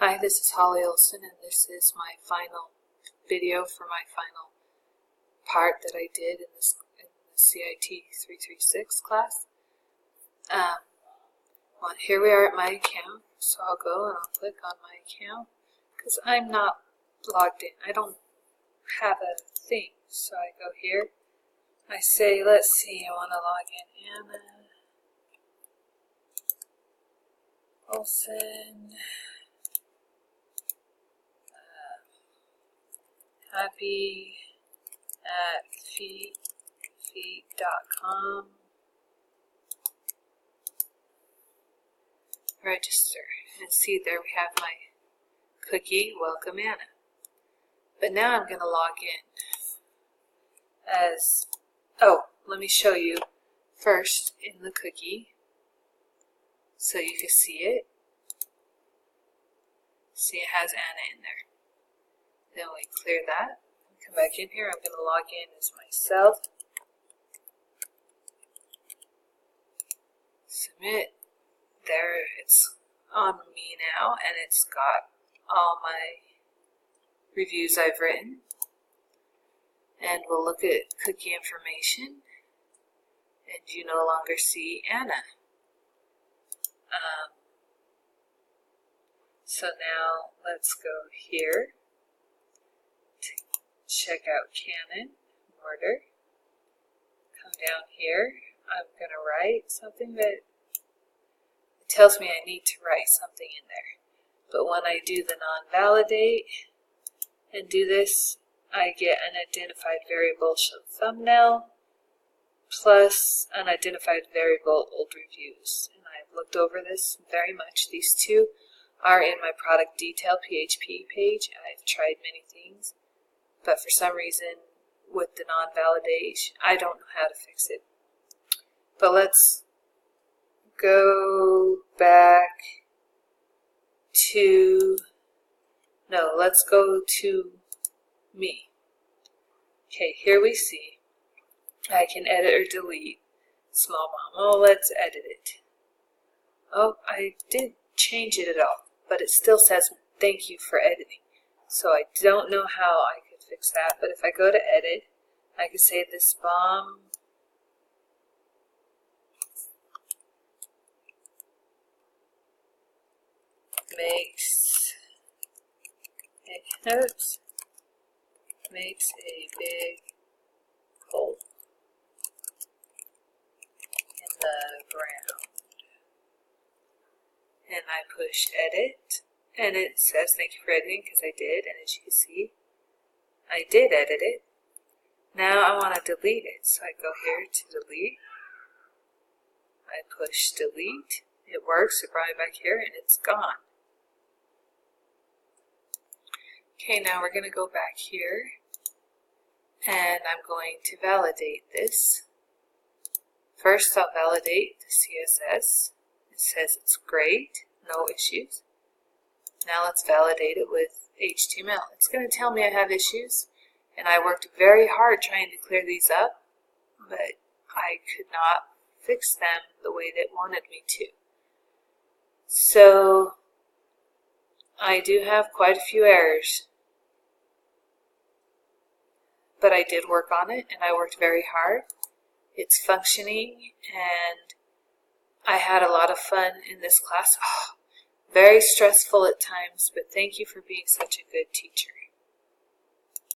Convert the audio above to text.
Hi, this is Holly Olson, and this is my final video for my final part that I did in the CIT 336 class. Well, here we are at my account, so I'll go and I'll click on my account because I'm not logged in. I don't have a thing, so I go here. I say, let's see, I want to log in Anna Olson. Happy at feet.com. Register. And see, there we have my cookie, Welcome Anna. But now I'm going to log in as, let me show you first in the cookie so you can see it. See, it has Anna in there. Then we clear that. Come back in here. I'm going to log in as myself. Submit. There, it's on me now, and it's got all my reviews I've written. And we'll look at cookie information. And you no longer see Anna. So now let's go here. Check out Canon, order. Come down here. I'm going to write something that it tells me I need to write something in there. But when I do the non-validate and do this, I get an identified variable show thumbnail plus an identified variable old reviews. And I've looked over this very much. These two are in my product detail PHP page. I've tried many things. But for some reason, with the non-validation, I don't know how to fix it. But let's go back to, let's go to me. Okay, here we see I can edit or delete small mom. Oh, let's edit it. Oh, I did change it at all, but it still says thank you for editing. So I don't know how I could fix that, but if I go to edit, I can say this bomb makes a big hole in the ground. And I push edit, and it says thank you for editing because I did, and as you can see, I did edit it. Now I want to delete it, so I go here to delete. I push delete. It works. It brought me back here, and it's gone. Okay, now we're going to go back here, and I'm going to validate this. First, I'll validate the CSS. It says it's great, no issues. Now let's validate it with HTML. It's going to tell me I have issues, and I worked very hard trying to clear these up, but I could not fix them the way that it wanted me to. So I do have quite a few errors, but I did work on it, and I worked very hard. It's functioning, and I had a lot of fun in this class. Very stressful at times, but thank you for being such a good teacher.